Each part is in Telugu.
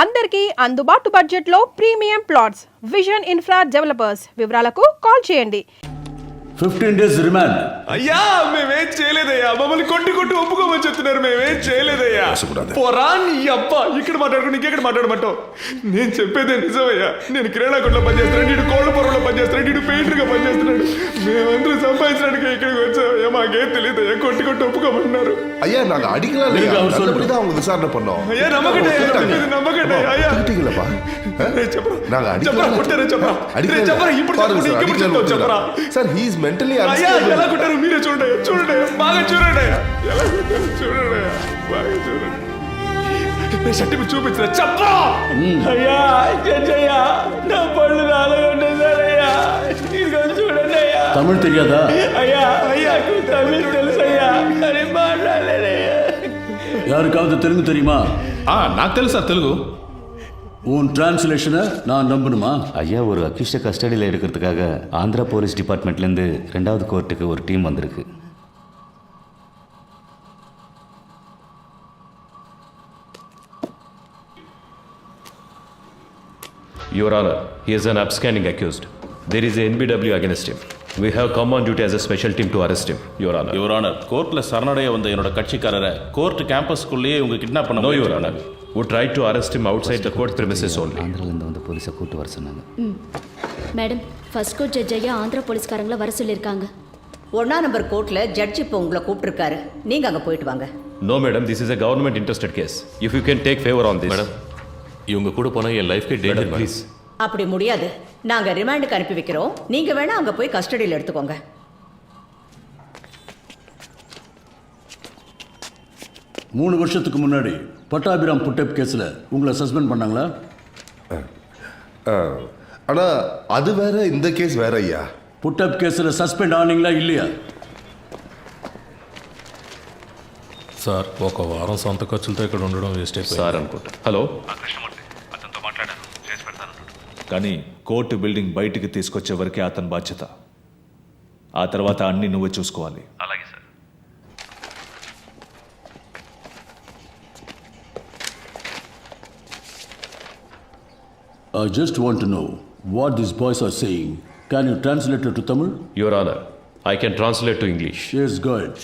అందరికీ అందుబాటు బడ్జెట్లో premium plots vision infra developers. వివరాలకు కాల్ చేయండి. 15 days రిమాండ్. అయ్యా మేమేం చేయలేదయ్యా, మమ్మల్ని కొట్టి ఒప్పుకోమని చెప్తున్నారు. మేమేం చేయలేదయ్యా. పోరా నీ అబ్బా, ఇక్కడ మాట్లాడుకుని ఇంకెక్కడ మాట్లాడమంటావు? నేను చెప్పేదే నిజమయ్యా. నేను కిరాణా కొట్లో పనిచేస్తున్నాడు, నీడు కోళ్ళ పొరలో పనిచేస్తున్నాడు, నీడు పెయింటర్ గా పనిచేస్తున్నాడు. మేమందరూ సంపాదించడానికి ఇక్కడికి వచ్చామయ్యా. మాకేం తెలియదయ్యా, కొట్టి ఒప్పుకోమంటున్నారు. ஐயா நாங்க அடிக்கலாம் இல்லையா, நல்லபடிதான் அவங்க விசாரணை பண்ணோம். ஐயா நம்பகட்டே நம்பகட்டே ஐயா அடிக்கலப்பா. நாங்க அடிக்கலாம் கொட்டற చెప్పరా చెప్పరా ఇప్పుడు చెప్పరా సార్ హి ఇస్ మెంటల్లీ అయ్యా ఎలా కొట్టారు మీరే చూడండి బాగా చూడండి ఎలా కొట్టారు చూడండి బాగా చూడండి. సర్టిఫికెట్ చూపించరా చెప్పరా. అయ్యా జడ్జయ్యా నా పళ్ళు నాలుగుంటే సరయ్యా ఇదిగో చూడండి అయ్యా. తమిళ్ తెలియదా? అయ్యా అయ్యాకు తమిళ్ తెలుసయ్యా కానీ మాట్లాడలేదయ్యా. யாருக்காவது தெலுங்கு தெரியுமா? నాకు తెలుసు సార్ తెలుగు. உன் டிரான்ஸ்லேஷனை நான் நம்பணுமா? ஐயா ஒரு அக்யூஸ்டை கஸ்டடியில் எடுக்கிறதுக்காக ஆந்திரா போலீஸ் டிபார்ட்மெண்ட்லேருந்து 2வது கோர்ட்டுக்கு ஒரு டீம் வந்திருக்கு. Your Honor, he is an absconding accused. There is a NBW against him. We have come on duty as a special team to arrest him, Your Honor. Your Honor, கோர்ட்டில் சரணடைய வந்த என்னோட கட்சிக்காரரை கோர்ட் கேம்பஸ்க்குள்ளேயே இவங்க கிட்னாப் பண்ண. No, Your Honor. We tried to arrest him outside the court premises only. ஆந்திராலேருந்து வந்து போலீஸை கூட்டு வர சொன்னாங்க. மேடம், ஃபர்ஸ்ட் கோர்ட் ஜட்ஜ் ஐயா ஆந்திரா போலீஸ்காரங்களை வர சொல்லியிருக்காங்க. 1ஆம் நம்பர் கோர்ட்டில் ஜட்ஜ் இப்போ உங்களை கூப்பிட்டுருக்காரு. நீங்கள் அங்கே போயிட்டு வாங்க. No, madam, this is a government interested case. If you can take favor on this. Madam, இவங்க கூட போனால் என் லைஃப்கே டேஞ்சர். Please. அப்படி முடியாது. நாங்கள் ரிமாண்டுக்கு அனுப்பி வைக்கிறோம். நீங்கள் வேணால் அங்கே போய் கஸ்டடியில் எடுத்துக்கோங்க. 3 வருஷத்துக்கு முன்னாடி பட்டாபிராம் புட்டப் கேஸில் உங்களை சஸ்பெண்ட் பண்ணாங்களா? ஆனா அது வேற, இந்த கேஸ் வேற ஐயா. புட்டப் கேஸில் సస్పెండ్ ఆనీங்களா இல்லையா? సార్ ఒక వారం సొంత ఖర్చులతో ఇక్కడ ఉండడం వేస్ట్ అయిపోయింది సార్ అనుకుంటా. హలో, అతనితో మాట్లాడాను, చేసి పెడతాను. కానీ కోర్టు బిల్డింగ్ బయటికి తీసుకొచ్చే వరకే అతని బాధ్యత. ఆ తర్వాత అన్ని నువ్వే చూసుకోవాలి. అలాగే sir. I just want to know what these boys are saying. Can you translate it to Tamil? Your Honor, I can translate to English. Yes, go ahead.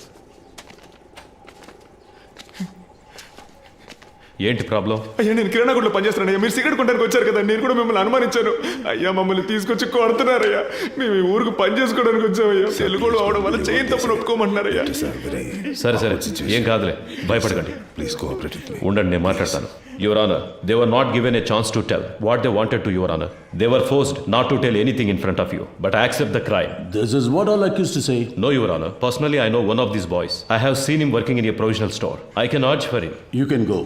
ఏంటి ప్రాబ్లం? అయ్యా నేను కిరాణా కొట్లో పనిచేస్తున్నాను అయ్యా. మీరు సిగరెట్ కొట్టడానికి వచ్చారు కదా, నేను కూడా మిమ్మల్ని అనుమానించాను. అయ్యా మమ్మల్ని తీసుకొచ్చి కొడుతున్నారయ్యా. మేము ఈ ఊరికి పని చేసుకోవడానికి వచ్చామయ్యా. తెలుగులో అవడం వల్ల చేయని తప్పును ఒప్పుకోమంటున్నారయ్యా. సరే ఏం కాదులే, భయపడకండి. Please cooperate with me. ఉండండి, నేను మాట్లాడతాను. Your Honor, they were not given a chance to tell what they wanted to, Your Honor. They were forced not to tell anything in front of you, but accept the crime. This is what all accused to say. No, Your Honor. Personally, I know one of these boys. I have seen him working in a provisional store. I can urge for him. You can go.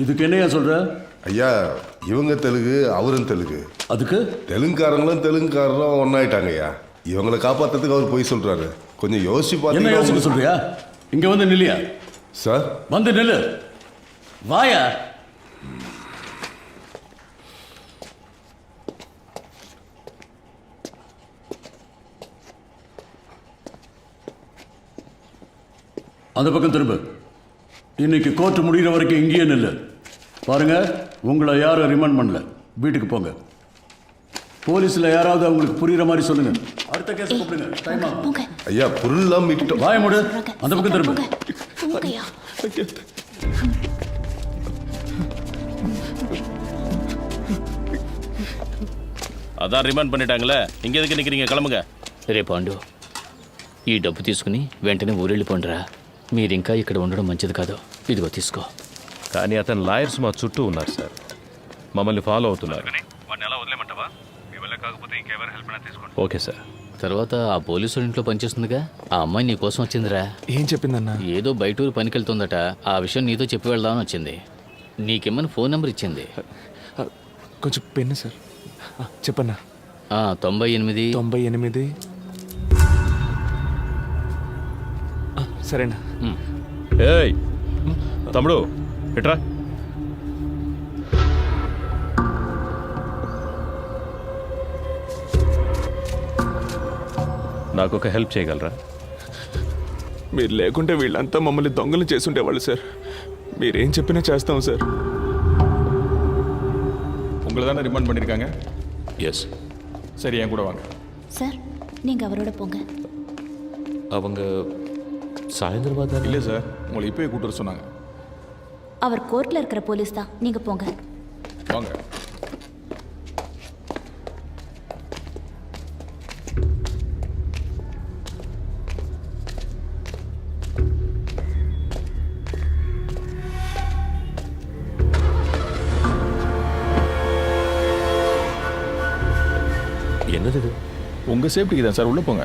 இதுக்கு என்னையா சொல்ற? ஐயா இவங்க தெலுங்கு, அவரும் தெலுங்கு. அதுக்கு தெலுங்குக்காரரும் ஒன்னாயிட்டாங்க ஐயா. இவங்களை காப்பாத்துறதுக்கு அவர் போய் சொல்றாரு. கொஞ்சம் யோசிச்சு என்ன யோசிக்க பாத்தீங்கன்னா. சொல்றியா? இங்க வந்து நில்லியா. சார் வந்து நில்லு. வாயா. அந்த பக்கம் திரும்ப. இன்னைக்கு கோர்ட் முடிகிற வரைக்கும் இங்கேயே நில்லு. பாருங்க, உங்களை யாரும் ரிமாண்ட் பண்ணல. வீட்டுக்கு போங்க. போலீஸ்ல யாராவது அவங்களுக்கு புரியுற மாதிரி சொல்லுங்க. அடுத்த கேஸ் கூப்பிடுங்க. டைம் ஆகும். ஐயா பொருள்லாம் மீட்டோம். வாய மூடு. அந்த பக்கம் திரும்ப. అదా రిమాండ్ பண்ணிட்டாங்களே, இங்க எதுக்கு நிக்கிறீங்க? கிளம்புங்க. రే పాండు, ఈ డబ్బు తీసుకుని వెంటనే ఊరెళ్ళిపోండిరా. మీరు ఇంకా ఇక్కడ ఉండడం మంచిది కాదు. ఇదిగో తీసుకో. కానీ అతని లాయర్స్ మా చుట్టూ ఉన్నారు సార్, మమ్మల్ని ఫాలో అవుతున్నారు. వాడిని ఎలా వదిలేమంటావా? మీ వల్ల కాకపోతే ఇంకెవరు హెల్ప్ అయినా తీసుకోండి. Okay sir. తర్వాత ఆ పోలీసు ఇంట్లో పనిచేస్తుందిగా, ఆ అమ్మాయి నీ కోసం వచ్చిందిరా. ఏం చెప్పిందన్నా? ఏదో బయటూరు పనికెళ్తుందట. ఆ విషయం నీతో చెప్పి వెళ్దామని వచ్చింది. నీకేమని ఫోన్ నెంబర్ ఇచ్చింది. కొంచెం పెన్ను సార్. చెప్పన్నా. 98. సరేనా? ఏయ్ తమ్ముడు, ఎట్రా. నాకు ఒక హెల్ప్ చేయగలరా? మీరు లేకుంటే వీళ్ళంతా మమ్మల్ని దొంగలు చేసుండేవాళ్ళు సార్. మీరేం చెప్పినా చేస్తాం సార్. உங்களை தானே ரிமாண்ட் பண்ணியிருக்காங்க. எஸ். சரி, என் கூட வாங்க. சார் நீங்கள் அவரோட போங்க. அவங்க சாயந்தரமா தான். இல்லை சார், உங்களை இப்போயே கூட்டு வர சொன்னாங்க. அவர் கோர்ட்டில் இருக்கிற போலீஸ் தான், நீங்கள் போங்க. வாங்க. என்னது இது? உங்கள் சேஃப்டிக்கு தான் சார், உள்ளே போங்க.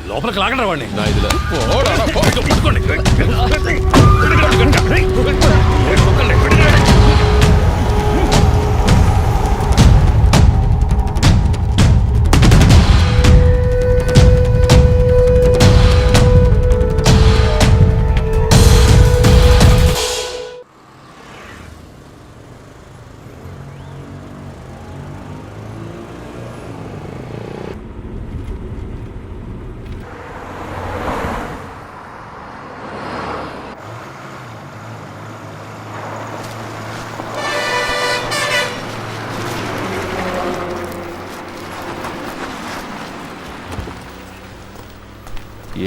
లోపలికి లాగండి వాడిని. நான் இதில்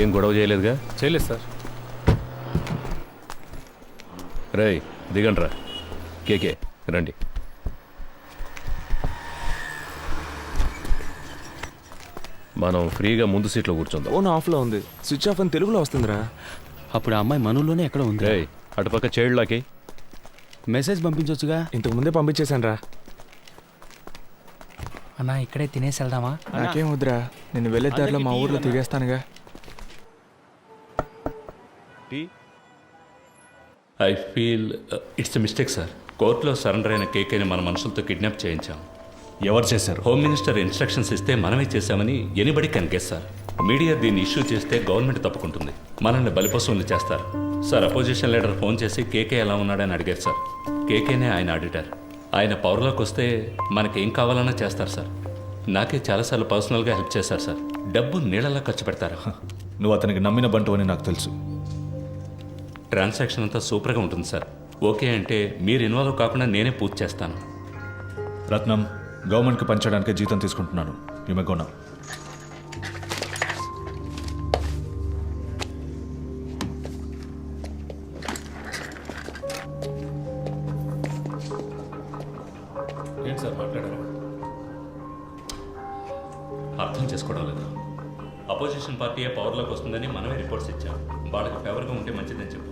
ఏం గొడవ చేయలేదుగా? చేయలేదు సార్. రేయ్ దిగండ్రా. కేకే రండి. మనం ఫ్రీగా ముందు సీట్లో కూర్చుందాం. ఫోన్ ఆఫ్లో ఉంది, స్విచ్ ఆఫ్ అని తెలుగులో వస్తుందిరా. అప్పుడు ఆ అమ్మాయి మనలోనే ఎక్కడ ఉంది? రేయ్ అటుపక్క చైల్డ్లాకి మెసేజ్ పంపించవచ్చుగా. ఇంతకు ముందే పంపించేశాను రా. అన్నా ఇక్కడే తినేసి వెళ్దామా? నాకేం వద్దురా, నేను వెళ్ళే దారిలో మా ఊర్లో తిరిగేస్తానుగా. I feel it's a mistake sir. కోర్టులో సరెండర్ అయిన కేకేని మన మనుషులతో కిడ్నాప్ చేయించాం. ఎవరు చేశారు? హోమ్ మినిస్టర్ ఇన్స్ట్రక్షన్స్ ఇస్తే మనమే చేశామని anybody can guess sir. Media దీన్ని ఇష్యూ చేస్తే గవర్నమెంట్ తప్పుకుంటుంది, మనల్ని బలిపశువులు చేస్తారు సార్. అపోజిషన్ లీడర్ ఫోన్ చేసి కేకే ఎలా ఉన్నాడని అడిగారు సార్. కేకేనే ఆయన ఆడిటర్. ఆయన పవర్లోకి వస్తే మనకేం కావాలన్నా చేస్తారు సార్. నాకే చాలాసార్లు పర్సనల్గా హెల్ప్ చేశారు సార్. డబ్బు నీళ్ళలా ఖర్చు పెడతారు. నువ్వు అతనికి నమ్మిన బంటు అని నాకు తెలుసు. ట్రాన్సాక్షన్ అంతా సూపర్గా ఉంటుంది సార్. ఓకే అంటే మీరు ఇన్వాల్వ్ కాకుండా నేనే పూర్తి చేస్తాను. రత్నం, గవర్నమెంట్కి పంచడానికి జీతం తీసుకుంటున్నాను. You may go now. ఏంటి సార్ మాట్లాడారు? అర్థం చేసుకోవడం లేదు. అపోజిషన్ పార్టీయే పవర్లోకి వస్తుందని మనమే రిపోర్ట్స్ ఇచ్చాం. వాళ్ళకి ఫేవర్గా ఉంటే మంచిదని చెప్పు.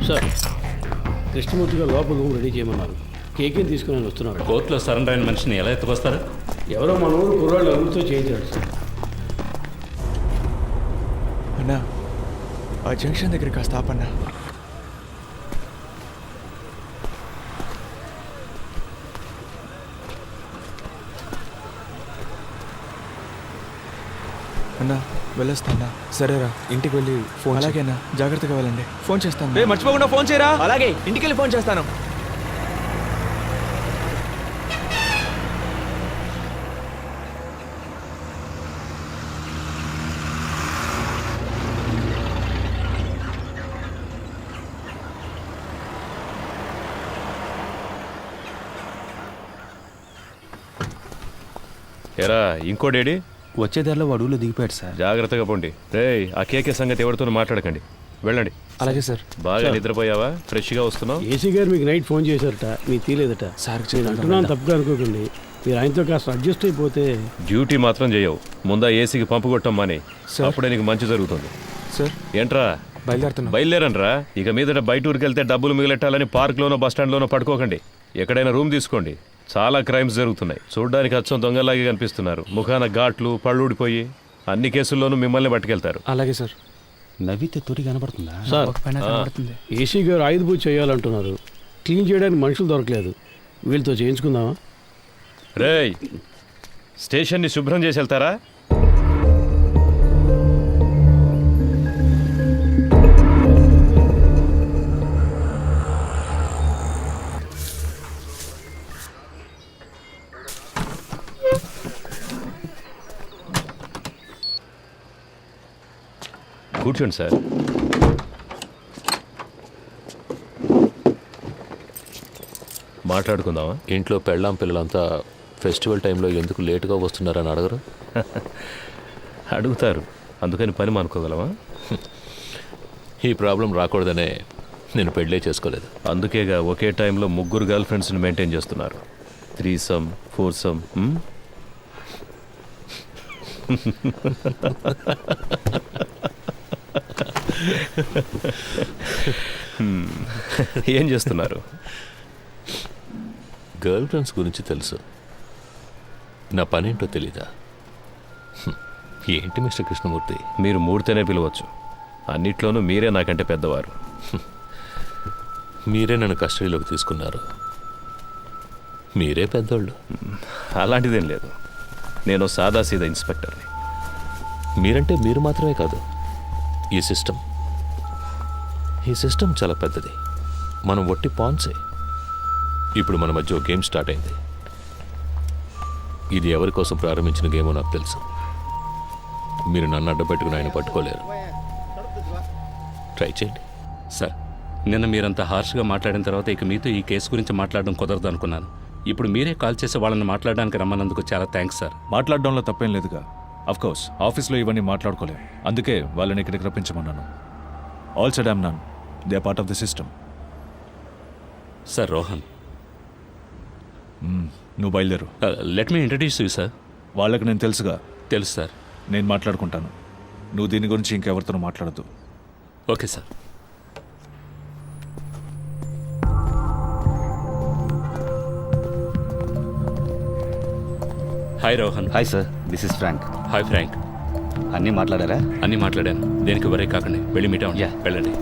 సార్ కృష్ణమూర్తి గారు లోపల రూమ్ రెడీ చేయమన్నారు. కేకేని తీసుకుని వస్తున్నారు. కోర్టులో సరెండర్ అయిన మనిషిని ఎలా ఎత్తుకొస్తారు? ఎవరో మన ఊరు కుర్రాళ్ళు ఎవరితో చేయించాడు సార్. అన్నా, ఆ జంక్షన్ దగ్గర కాస్త ఆపన్నా. అన్నా వెళ్ళొస్తానా? సరేరా, ఇంటికి వెళ్ళి ఫోన్. అలాగేనా, జాగ్రత్తగా వెళ్ళండి. ఫోన్ చేస్తాను. మర్చిపోకుండా ఫోన్ చేయరా. అలాగే, ఇంటికి వెళ్ళి ఫోన్ చేస్తాను. ఎరా ఇంకోడేడి? వచ్చే దారిలో వాడులో దిగిపోయాడు సార్. జాగ్రత్తగా పోండి. రేయ్ ఆ కేకే సంగతి ఎవరితోనూ మాట్లాడకండి, వెళ్ళండి. అలాగే సార్. బాగా నిద్రపోయావా? ఫ్రెష్గా వస్తున్నావు? ఏసీ గారు మీకు నైట్ ఫోన్ చేశారట, మీకు తీలేదట. సార్ నేను అంటున్నాను తప్పుగా అనుకోకండి. మీరు ఆయనతో కాస్త అడ్జస్ట్ అయిపోతే. డ్యూటీ మాత్రం చేయవు. ముందా ఏసీకి పంపు కొట్టం మాని, అప్పుడే నీకు మంచి జరుగుతుంది. సార్ ఏంట్రా బయలుదేరుతున్నా. బయలుదేరండ్రా. ఇక మీదట బయట ఊరికి వెళ్తే డబ్బులు మిగిలెట్టాలని పార్క్లోనో బస్టాండ్లోనో పడుకోకండి. ఎక్కడైనా రూమ్ తీసుకోండి. చాలా క్రైమ్స్ జరుగుతున్నాయి. చూడ్డానికి అచ్చం దొంగలాగే కనిపిస్తున్నారు. ముఖాన ఘాట్లు, పళ్ళూడిపోయి అన్ని కేసుల్లోనూ మిమ్మల్ని పట్టుకెళ్తారు. అలాగే సార్. నవ్వితే తొలి కనబడుతుందా సార్? ఏసీ గారు ఆయుధ పూజ చేయాలంటున్నారు. క్లీన్ చేయడానికి మనుషులు దొరకలేదు. వీళ్ళతో చేయించుకుందామా? రేయ్ స్టేషన్ని శుభ్రం చేసి వెళ్తారా? కూర్చోండి సార్. మాట్లాడుకుందామా? ఇంట్లో పెళ్ళాం పిల్లలంతా ఫెస్టివల్ టైంలో ఎందుకు లేటుగా వస్తున్నారని అడగరు? అడుగుతారు, అందుకని పని మానుకోగలమా? ఈ ప్రాబ్లం రాకూడదనే నేను పెళ్ళే చేసుకోలేదు. అందుకేగా ఒకే టైంలో 3 గర్ల్ ఫ్రెండ్స్ని మెయింటైన్ చేస్తున్నారు. 3 4 ఏం చేస్తున్నారు? గర్ల్ ఫ్రెండ్స్ గురించి తెలుసు, నా పనేంటో తెలీదా? ఏంటి మిస్టర్ కృష్ణమూర్తి? మీరు మూడితేనే పిలవచ్చు, అన్నిట్లోనూ మీరే నాకంటే పెద్దవారు. మీరే నన్ను కస్టడీలోకి తీసుకున్నారు, మీరే పెద్దోళ్ళు. అలాంటిదేం లేదు, నేను సాదాసీదా ఇన్స్పెక్టర్ని. మీరంటే మీరు మాత్రమే కాదు, ఈ సిస్టమ్ చాలా పెద్దది. మనం ఒట్టి పాన్సే. ఇప్పుడు మన మధ్య ఒక గేమ్ స్టార్ట్ అయింది. ఇది ఎవరి కోసం ప్రారంభించిన గేమో నాకు తెలుసు. మీరు నన్ను అడ్డపెట్టుకుని ఆయన పట్టుకోలేరు. ట్రై చేయండి. సార్, నిన్న మీరంతా హార్ష్గా మాట్లాడిన తర్వాత ఇక మీతో ఈ కేసు గురించి మాట్లాడడం కుదరదు అనుకున్నాను. ఇప్పుడు మీరే కాల్ చేసి వాళ్ళని మాట్లాడడానికి రమ్మన్నందుకు చాలా థ్యాంక్స్ సార్. మాట్లాడడంలో తప్పేం లేదుగా. కోర్స్ ఆఫీస్లో ఇవన్నీ మాట్లాడుకోలేం, అందుకే వాళ్ళని ఇక్కడికి రప్పించమన్నాను. All said I'm none, they are part of the system. Sir Rohan, నువ్వు బయలుదేరు. Let me introduce you sir. వాళ్ళకి నేను తెలుసుగా. తెలుసు సార్. నేను మాట్లాడుకుంటాను, నువ్వు దీని గురించి ఇంకెవరితో మాట్లాడద్దు. Okay sir. Hi Rohan. Hi sir, this is Frank. Hi Frank. అన్నీ మాట్లాడారా? అన్నీ మాట్లాడాను. దేనికి వరే కాకండి, వెళ్ళి మీట్ అవ్వండి. వెళ్ళండి.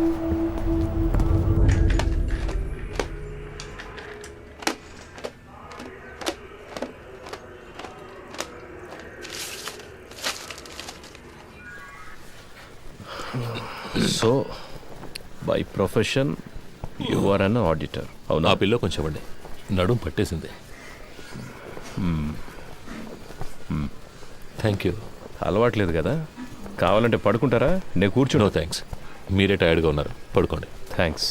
So by profession you are an auditor. అవునా? ఆ పిల్లో కొంచెం అండి, నడుం పట్టేసింది. Thank you. అలవాట్లేదు కదా, కావాలంటే పడుకుంటారా? నేను కూర్చుని. నో థ్యాంక్స్, మీరే టైర్డ్గా ఉన్నారు, పడుకోండి. థ్యాంక్స్.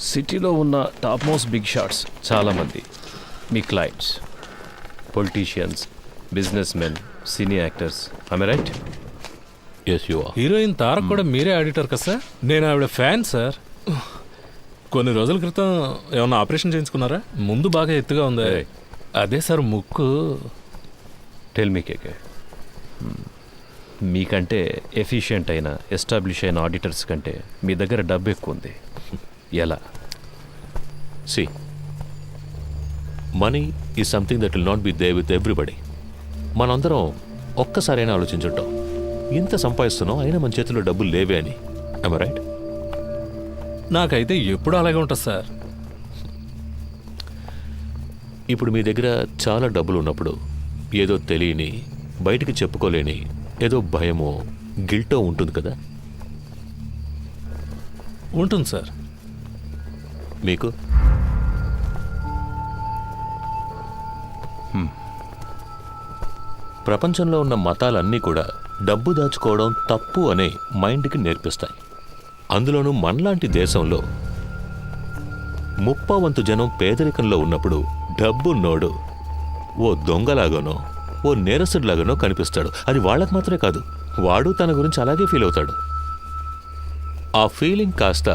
సిటీలో ఉన్న టాప్ మోస్ట్ బిగ్ షాట్స్ చాలామంది మీ clients, politicians, business men, cine actors. I right? Yes you are. Heroine Tarak కూడా మీరే ఆడిటర్ కదా సార్? నేను ఆవిడ ఫ్యాన్ సార్. కొన్ని రోజుల క్రితం ఏమన్నా ఆపరేషన్ చేయించుకున్నారా? ముందు బాగా ఎత్తుగా ఉంది. అదే సార్ ముక్కు. టెల్ మీ కేకే, మీకంటే ఎఫిషియెంట్ అయిన ఎస్టాబ్లిష్ అయిన ఆడిటర్స్ కంటే మీ దగ్గర డబ్బు ఎక్కువ ఉంది. ఎలా? See, money is something that will not be there with everybody. మనందరం ఒక్కసారైనా ఆలోచించుంటాం, ఇంత సంపాదిస్తున్నాం అయినా మన చేతిలో డబ్బులు లేవే అని. I'm right? నాకైతే ఎప్పుడు అలాగే ఉంటుంది సార్. ఇప్పుడు మీ దగ్గర చాలా డబ్బులు ఉన్నప్పుడు ఏదో తెలియని, బయటికి చెప్పుకోలేని ఏదో భయమో గిల్టో ఉంటుంది కదా? ఉంటుంది సార్. మీకు? ప్రపంచంలో ఉన్న మతాలన్నీ కూడా డబ్బు దాచుకోవడం తప్పు అనే మైండ్కి నేర్పిస్తాయి. అందులోనూ మనలాంటి దేశంలో 30% జనం పేదరికంలో ఉన్నప్పుడు డబ్బున్నోడు ఓ దొంగలాగానో ఓ నేరస్తుడిలాగానో కనిపిస్తాడు. అది వాళ్ళకు మాత్రమే కాదు, వాడు తన గురించి అలాగే ఫీల్ అవుతాడు. ఆ ఫీలింగ్ కాస్త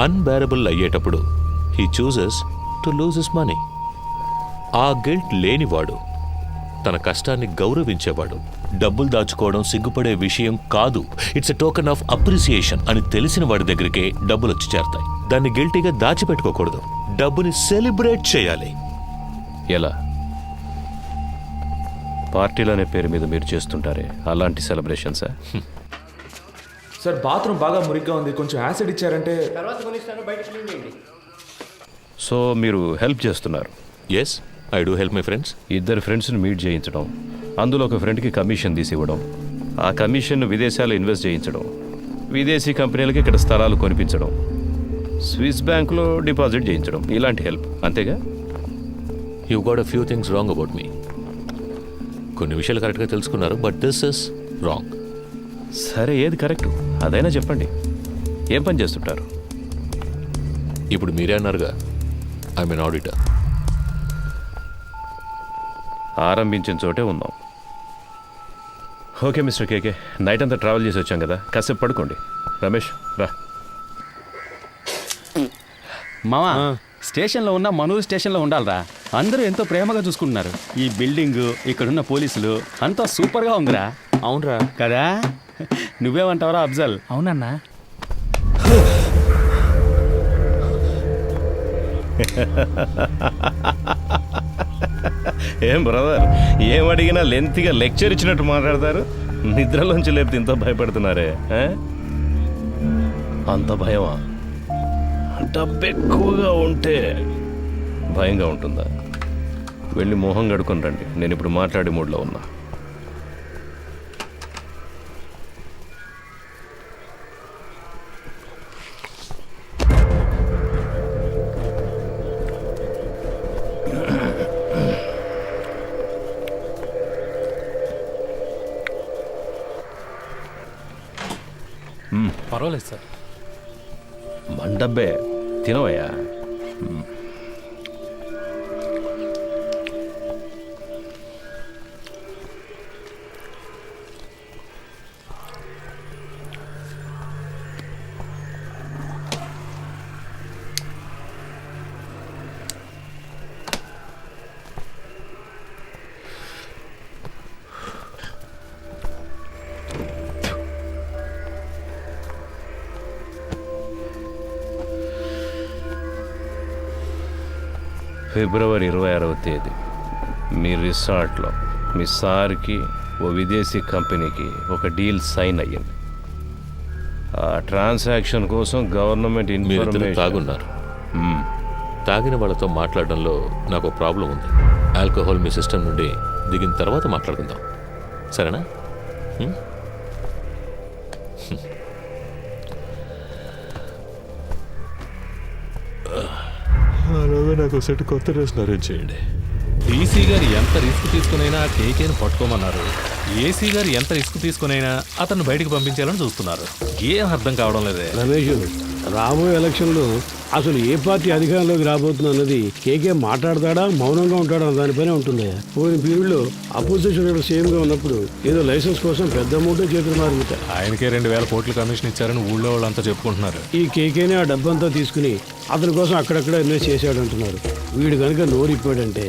అన్బేరబుల్ అయ్యేటప్పుడు he chooses to lose his money. ఆ గిల్ట్ లేనివాడు, తన కష్టాన్ని గౌరవించేవాడు, డబ్బులు దాచుకోవడం సిగ్గుపడే విషయం కాదు, it's a token of appreciation అని తెలిసిన వాడి దగ్గరికే డబ్బులు వచ్చి చేరతాయి. దాన్ని గిల్టీగా దాచిపెట్టుకోకూడదు, డబ్బుని సెలబ్రేట్ చేయాలి. ఎలా? పార్టీలనే పేరు మీద మీరు చేస్తుంటారే అలాంటి సెలబ్రేషన్సా? సార్, బాత్రూమ్ బాగా మురిగ్గా ఉంది, కొంచెం యాసిడ్ ఇచ్చారంటే. సో మీరు హెల్ప్ చేస్తున్నారు? Yes, I do help my friends. ఇద్దరు ఫ్రెండ్స్ని మీట్ చేయించడం, అందులో ఒక ఫ్రెండ్కి కమిషన్ తీసి ఇవ్వడం, ఆ కమిషన్ను విదేశాల్లో ఇన్వెస్ట్ చేయించడం, విదేశీ కంపెనీలకి ఇక్కడ స్థలాలు కొనిపించడం, స్విస్ బ్యాంకులో డిపాజిట్ చేయించడం, ఇలాంటి హెల్ప్. అంతేగా? You got a few things wrong about me. కొన్ని విషయాలు కరెక్ట్గా తెలుసుకున్నారు, బట్ దిస్ ఇస్ రాంగ్. సరే ఏది కరెక్ట్ అదైనా చెప్పండి. ఏం పని చేస్తుంటారు? ఇప్పుడు మీరే అన్నారుగా, ఐ మీన్ ఆడిటర్. ఆరంభించిన చోటే ఉందాం. ఓకే మిస్టర్ కేకే, నైట్ అంతా ట్రావెల్ చేసి వచ్చాం కదా, కాసేపు పడుకోండి. రమేష్ రా. మావా, స్టేషన్లో ఉన్న మనూరు స్టేషన్లో ఉండాలిరా. అందరూ ఎంతో ప్రేమగా చూసుకుంటున్నారు. ఈ బిల్డింగ్, ఇక్కడున్న పోలీసులు అంతా సూపర్గా ఉందిరా. అవునరా కదా, నువ్వేమంటావురా అఫ్జల్? అవునన్నా. ఏం బ్రదర్, ఏం అడిగినా లెంత్గా లెక్చర్ ఇచ్చినట్టు మాట్లాడతారు. నిద్రలోంచి లేపితే ఇంత భయపడుతున్నారే? అంత భయమా? డబ్బు ఎక్కువగా ఉంటే భయంగా ఉంటుందా? వెళ్ళి మొహం కడుకొని రండి, నేను ఇప్పుడు మాట్లాడే మూడ్లో ఉన్నా. పర్వాలేదు సార్. మండబ్బే తినవయ్యా. ఫిబ్రవరి 26వ తేదీ మీ రిసార్ట్లో మీ సార్కి ఓ విదేశీ కంపెనీకి ఒక డీల్ సైన్ అయ్యింది. ఆ ట్రాన్సాక్షన్ కోసం గవర్నమెంట్ ఇన్ఫర్మేషన్. తాగున్నారు. తాగిన వాళ్ళతో మాట్లాడడంలో నాకు ప్రాబ్లం ఉంది. ఆల్కహాల్ మీ సిస్టమ్ నుండి దిగిన తర్వాత మాట్లాడుకుందాం, సరేనా? నాకు సెట్ కొత్త డ్రెస్ అరేంజ్ చేయండి. డీసీ గారు ఎంత రిస్క్ తీసుకునైనా కేకేని పట్టుకోమన్నారు. ఏసీ గారు ఎంత రిస్క్ తీసుకునైనా అతన్ని బయటికి పంపించాలని చూస్తున్నారు. ఏం అర్థం కావడం లేదే. రమేష్, రాబోయే ఎలక్షన్లో అసలు ఏ పార్టీ అధికారంలోకి రాబోతుంది అన్నది కేకే మాట్లాడతాడా మౌనంగా ఉంటాడా అన్న దానిపైనే ఉంటుంది. పోయిన పీరియడ్లో అపోజిషన్ సీఎంగా ఉన్నప్పుడు ఏదో లైసెన్స్ కోసం పెద్ద అమౌంట్ చేతులు మారుతారు. ఆయనకే 2000 కోట్ల కమిషన్ ఇచ్చారని ఊళ్ళో వాళ్ళంతా చెప్పుకుంటున్నారు. ఈ కేకేనే ఆ డబ్బంతా తీసుకుని అతని కోసం అక్కడక్కడ ఇన్వెస్ట్ చేశాడు అంటున్నారు. వీడు కనుక నోరిప్పాడంటే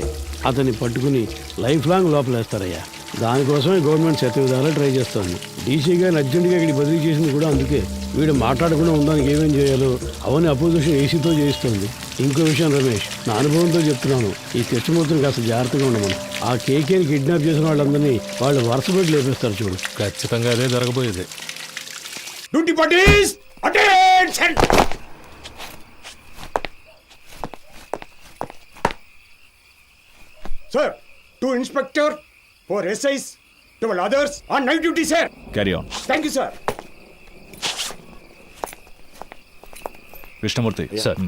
అతన్ని పట్టుకుని లైఫ్ లాంగ్ లోపలేస్తారయ్యా. దానికోసమే గవర్నమెంట్ శతవిధాలా ట్రై చేస్తోంది. డీసీ గారిని అర్జెంటుగా ఇక్కడ బదిలీ చేసింది కూడా అందుకే. వీడు మాట్లాడకుండా ఉండడానికి ఏమేం చేయాలో అవన్నీ అపోజిషన్ ఏసీతో చేయిస్తోంది. ఇంకో విషయం రమేష్, నా అనుభవంతో చెప్తున్నాను, ఈ కృష్ణమూర్తిని కాస్త జాగ్రత్తగా ఉండమని. ఆ కేకేని కిడ్నాప్ చేసిన వాళ్ళందరినీ వాళ్ళు వరుస పెట్టి లేపేస్తారు చూడు. ఖచ్చితంగా అదే జరగబోయేది. Duty parties attention. Sir, 2 inspector, 4 SIs, 12 others on night duty, sir. Carry on. Thank you, sir. Krishnamurthy sir.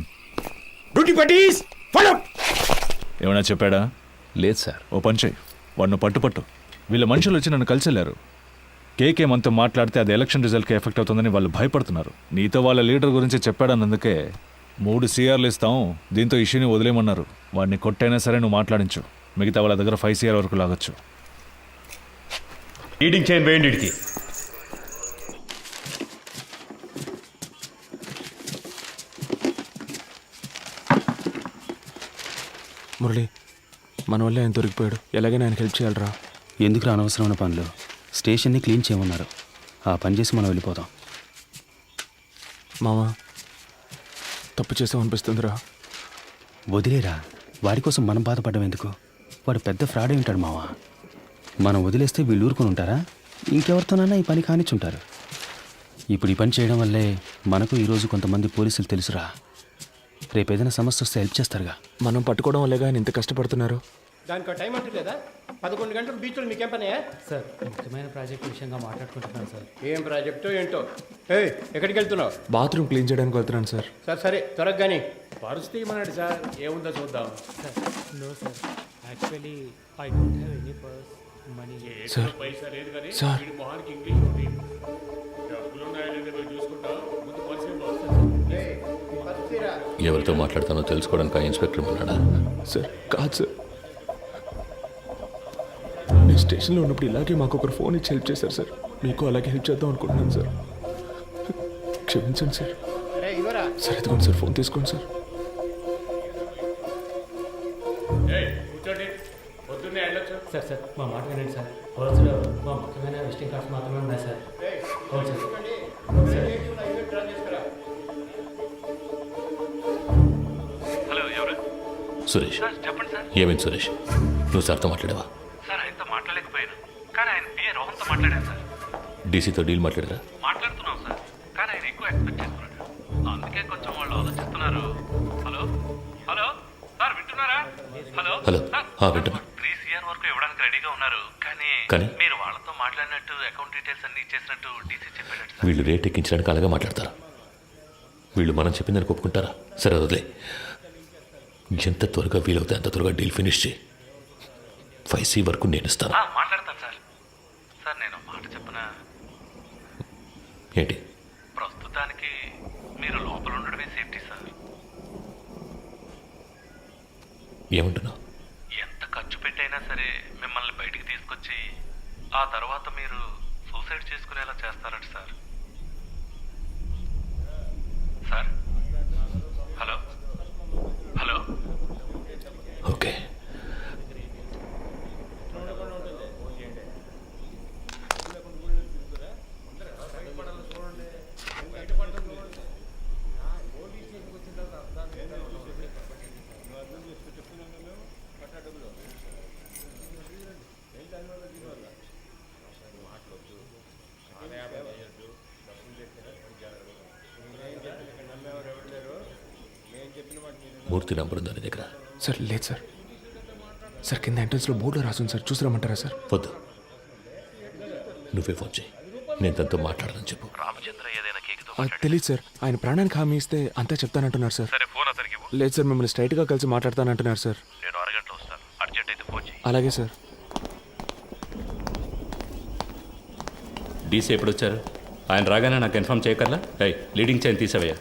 Duty parties, follow. ఏమైనా చెప్పాడా? లేదు సార్. ఓ పని చేయి, వాడిని పట్టు. వీళ్ళ మనుషులు వచ్చి నన్ను కలిసి వెళ్ళారు. కేకే మనతో మాట్లాడితే అది ఎలక్షన్ రిజల్ట్కి ఎఫెక్ట్ అవుతుందని వాళ్ళు భయపడుతున్నారు. నీతో వాళ్ళ లీడర్ గురించి చెప్పాడన్నందుకే 3 CRలు ఇస్తాం, దీంతో ఇష్యూని వదిలేయమన్నారు. వాడిని కొట్టైనా సరే నువ్వు మాట్లాడించు. మిగతా వాళ్ళ దగ్గర 5 CR వరకు లాగొచ్చు. రీడింగ్ చైన్ వేయండి ఇడికి. మురళి, మన వల్ల ఆయన దొరికిపోయాడు. ఎలాగైనా ఆయనకి హెల్ప్ చేయాలరా. ఎందుకు అనవసరమైన పనులు? స్టేషన్ని క్లీన్ చేయమన్నారు. ఆ పని చేసి మనం వెళ్ళిపోతాం. మామా, తప్పు చేసామనిపిస్తుందిరా. వదిలేరా, వాడి కోసం మనం బాధపడడం ఎందుకు? వాడు పెద్ద ఫ్రాడ్ అయి ఉంటాడు మావా. మనం వదిలేస్తే వీళ్ళు ఊరుకొని ఉంటారా? ఇంకెవరితోనైనా ఈ పని కానిచ్చుంటారు. ఇప్పుడు ఈ పని చేయడం వల్లే మనకు ఈరోజు కొంతమంది పోలీసులు తెలుసురా. రేపు ఏదైనా సమస్య వస్తే హెల్ప్ చేస్తారుగా. మనం పట్టుకోవడం వల్లేగా ఆయన ఇంత కష్టపడుతున్నారు. దానికి టైం అంటూ లేదా? 11 గంటలు బీచ్లో మీకేం పని? సార్, ముఖ్యమైన ప్రాజెక్ట్ విషయంగా మాట్లాడుకుంటున్నాను సార్. ఏం ప్రాజెక్టో ఏంటో. ఎక్కడికి వెళ్తున్నావు? బాత్రూమ్ క్లీన్ చేయడానికి వెళ్తున్నాను సార్. సరే త్వరగా కానీ పరిస్థితి ఏమన్నాడు సార్? ఏముందో చూద్దాం. No sir, actually I don't have any purse money. Sir, sir ఎవరితో మాట్లాడతానో తెలుసుకోవడానికి ఆ ఇన్స్పెక్టర్ ఉన్నాడా? సార్ కాదు సార్, నేను స్టేషన్లో ఉన్నప్పుడు ఇలాగే మాకు ఒకరు ఫోన్ ఇచ్చి హెల్ప్ చేశారు సార్. మీకు అలాగే హెల్ప్ చేద్దాం అనుకుంటున్నాను సార్. క్షమించండి సార్. సార్ ఎదుగుండి సార్, ఫోన్ తీసుకోండి సార్. సార్ సార్ మా మాట వినండి సార్. పర్సులో మా ముఖ్యమైన విజిటింగ్ కార్డ్స్ మాత్రమే ఉన్నాయి సార్. అవును సార్. హలో, ఎవరు? సురేష్. చెప్పండి సార్. ఏమైంది సురేష్? నువ్వు సార్తో మాట్లాడావా? సార్ ఆయనతో మాట్లాడలేకపోయాను, కానీ ఆయన పిఏ రోహన్తో మాట్లాడాను సార్. డీసీతో డీల్ మాట్లాడరా? మాట్లాడుతున్నాం సార్, కానీ ఆయన ఎక్కువ ఎక్స్పెక్ట్ చేస్తున్నాడు. అందుకే కొంచెం వాళ్ళు ఆలోచిస్తున్నారు. హలో హలో సార్, వింటున్నారా? హలో హలో, వింటున్నా. 3 CR వరకు ఇవ్వడానికి రెడీగా ఉన్నారు, కానీ కానీ? మీరు వాళ్ళతో మాట్లాడినట్టు అకౌంట్ డీటెయిల్స్ అన్ని ఇచ్చేసినట్టు డీసీ చెప్పాడు సార్. వీళ్ళు రేట్ ఎక్కించడానికి అలాగే మాట్లాడతారు. వీళ్ళు మనం చెప్పిందని ఒప్పుకుంటారా? సరే వదిలే. ఎంత త్వరగా వీలవుతే అంత త్వరగా డీల్ ఫినిష్ చేయి. 5C వరకు నేను ఇస్తాను. మాట్లాడతాను సార్. సార్ నేను మాట చెప్పనా? ఏంటి? ప్రస్తుతానికి మీరు లోపల ఉండడమే సేఫ్టీ సార్. ఏమంటున్నావు? ఎంత ఖర్చు పెట్టైనా సరే మిమ్మల్ని బయటికి తీసుకొచ్చి ఆ తర్వాత మీరు సూసైడ్ చేసుకునేలా చేస్తారట sir. Sir hello hello. Okay. Murthy number ఉందా నీ దగ్గర? సార్ లేదు సార్. సార్ కింద ఎంట్రన్స్లో బోర్డులో రాసుంది సార్, చూసి రమ్మంటారా సార్? వద్దు, నువ్వే ఫోన్ చేయి. నేను తనతో మాట్లాడాలని చెప్పు. రామచంద్ర ఏదైనా కేకుతో తెలియదు సార్, ఆయన ప్రాణానికి హామీ ఇస్తే అంతా చెప్తానంటున్నారు సార్. సరే ఫోన్ అతనికి ఇవ్వు. లేదు సార్, మిమ్మల్ని స్ట్రైట్గా కలిసి మాట్లాడతానంటున్నారు సార్. నేను అరగంటలో వస్తాను, అర్జెంట్ అయితే ఫోన్ చేయి. అలాగే సార్. డీసీ ఎప్పుడు వచ్చారు? ఆయన రాగానే నాకు కన్ఫర్మ్ చేయకర్లా. లీడింగ్ చైన్ తీసావయ్యా.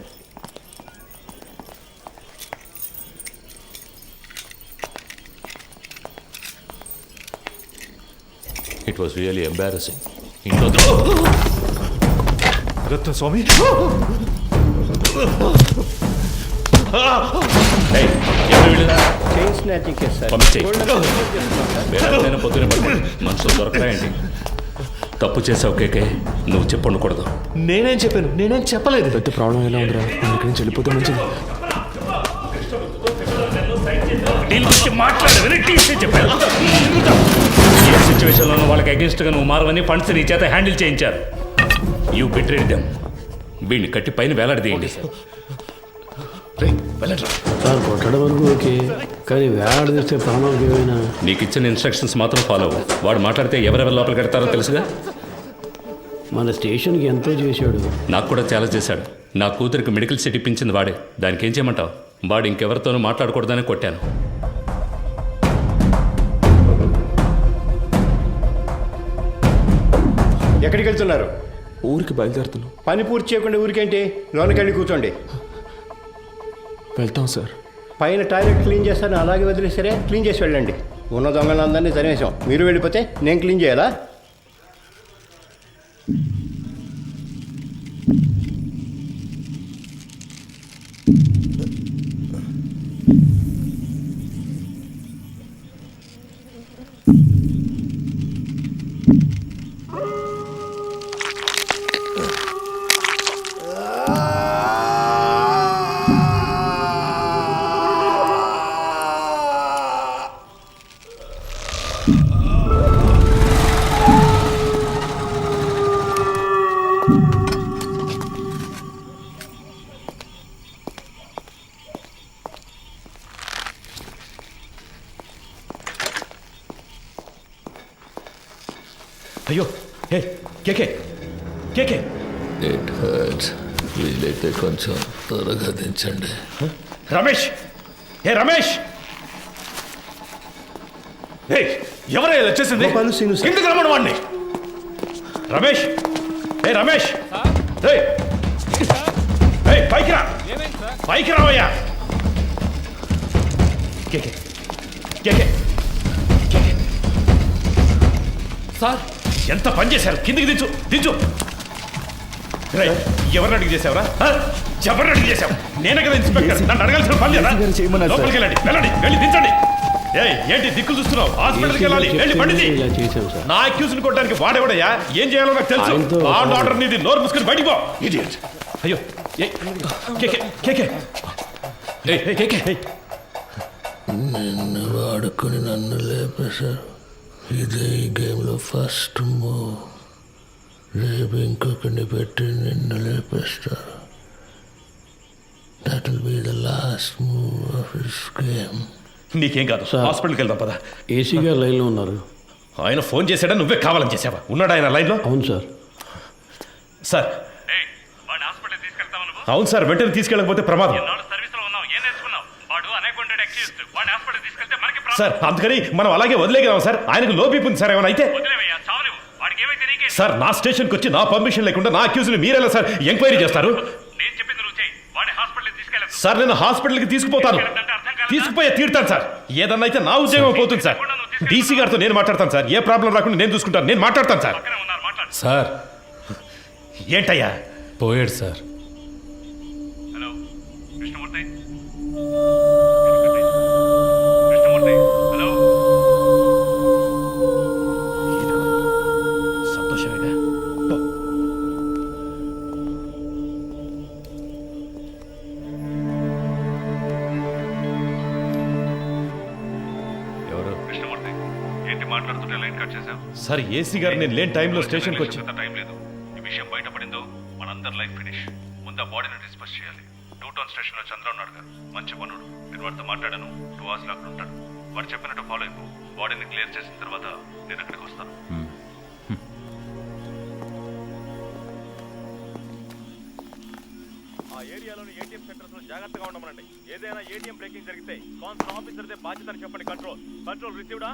It was really embarrassing. Ratnaswamy, మనుషులు దొరకరా ఏంటి? తప్పు చేసావు కేకే, నువ్వు చెప్పకూడదు. నేనేం చెప్పాను? నేనేం చెప్పలేదు. పెద్ద ప్రాబ్లం ఎలా ఉందిరా? నేను ఇక్కడి నుంచి వెళ్ళిపోతే మంచిది. ఏ సిచ్యువేషన్లోనూ వాళ్ళకి అగేన్స్ట్గా నువ్వు మారవని ఫండ్స్ నీ చేత హ్యాండిల్ చేయించారు. You betrayed them. వీడిని కట్టి పైన వేలాడదీయండి. సార్ కొట్టడం వరకు ఓకే, కానీ వేలాడదీస్తే ప్రాణాలకు ఏమైనా? నీకు ఇచ్చిన ఇన్స్ట్రక్షన్స్ మాత్రం ఫాలో అవ్వు. వాడు మాట్లాడితే ఎవరెవరు లోపలికి పెడతారో తెలుసుగా. మన స్టేషన్కి ఎంతో చేశాడు. నాకు కూడా చాలా చేశాడు. నా కూతురికి మెడికల్ సీట్ ఇప్పించింది వాడే. దానికి ఏం చేయమంటావు? వాడు ఇంకెవరితోనూ మాట్లాడకూడదని కొట్టాను. ఎక్కడికి వెళ్తున్నారు? ఊరికి బయలుదేరుతున్నాం. పని పూర్తి చేయకుండా ఊరికేంటి? లోనికి వెళ్ళి కూర్చోండి. వెళ్తాం సార్. పైన టాయిలెట్ క్లీన్ చేస్తాను, అలాగే వదిలేసరే క్లీన్ చేసి వెళ్ళండి. ఉన్న దొంగలందరినీ తరిమేశాం. మీరు వెళ్ళిపోతే నేను క్లీన్ చేయాలా? అయ్యో, హే కేకే కేకే. It hurts. వీలైతే కొంచెం త్వరగా దించండి. రమేష్, హే రమేష్, హే, ఎవరైనా వచ్చేసింది? కిందకి రమ్మను వాడిని. రమేష్, హే రమేష్ ఏయ్! ఏయ్, పైకి రా పైకి రావయ్యా కేకే కేకే కేకే. సార్ ఎంత పని చేశారు కిందికి దించు దించు రేయ్, ఎవరిని అడిగి చేసావురా ఎవరిని అడిగి చేసావు? నేనే కదా ఇన్స్పెక్టర్, నన్ను అడగాల్సిన పని లేదా? లోపలికి వెళ్ళండి వెళ్ళండి వెళ్ళి దించండి. ఏయ్, ఏంటి దిక్కులు చూస్తున్నావు? హాస్పిటల్కి వెళ్ళాలి, వెళ్ళి బండిది. ఇలా చేశాం సార్. నా అక్యూజ్ని కొట్టడానికి వాడేవాడయ్యా? ఏం చేయాలో నాకు తెలుసు. ఆయనతో ఆర్డర్ నీది, నోరు మూసుకొని బయటికి పో. ఇడియట్. అయ్యో ఏయ్, కేకే కేకే ఏయ్, ఏయ్, కేకే ఏయ్. నిన్ను వాడుకొని నన్ను లేపేశారు. ఇదే ఈ గేమ్లో ఫస్ట్ మూవ్. రేపు ఇంకొకరిని పెట్టి నిన్ను లేపేస్తారు. That will be the last move of this game. నీకేం కాదు, హాస్పిటల్కి వెళ్దాం పద. ఏసీ గారు లైన్లో ఉన్నారు. ఆయన ఫోన్ చేశాడా, నువ్వే కావాలని చేసావా? ఉన్నాడు ఆయన లైన్లో? అవును సార్. సార్ అవును సార్, వెంటనే తీసుకెళ్ళకపోతే ప్రమాదం. సార్ అందుకని మనం అలాగే వదిలేగలం సార్. ఆయనకు లో బీపీ ఉంది సార్, ఏమైనా అయితే సార్ నా స్టేషన్కి వచ్చి నా పర్మిషన్ లేకుండా నా అక్యూజ్ని మీరెలా సార్ ఎంక్వైరీ చేస్తారు? సార్ నేను హాస్పిటల్కి తీసుకుపోతాను, తీసుకుపోయే తీరుతాను సార్. ఏదన్నా అయితే నా ఉద్యోగం పోతుంది సార్. డీసీ గారితో నేను మాట్లాడతాను సార్. ఏ ప్రాబ్లం రాకుండా నేను చూసుకుంటాను, నేను మాట్లాడతాను సార్. సార్ ఏంటయ్యా? పోయాడు సార్. సంతోషమేగా. ఎవరు? ఏంటి మాట్లాడుతుంటే లైన్ కట్ చేశావు? సార్ ఏసీ గారు నేను లేని టైంలో స్టేషన్కి వచ్చి టైం లేదు. ఈ విషయం బయటపడిందో మనందరి లైఫ్ ఫినిష్. ముందు ఆ బాడీని డిస్పోజ్ చేయాలి. 2 టౌన్ స్టేషన్లో చంద్ర ఉన్నాడు గారు, మంచి పనుడు. నేను వాడితో మాట్లాడాను. 2 hours అక్కడ ఉంటాడు. వాడు చెప్పినట్టు ఫాలో అయిపో. బాడీని క్లియర్ చేసిన తర్వాత నేను అక్కడికి వస్తాను. ఆ ఏరియాలోని ఏటీఎం సెంటర్స్ లో జాగ్రత్తగా ఉండమనండి. ఏదైనా ఏటీఎం బ్రేకింగ్ జరిగితే కాన్సర్న్ ఆఫీసర్దే బాధ్యతని చెప్పండి. Control control రిసీవ్డా?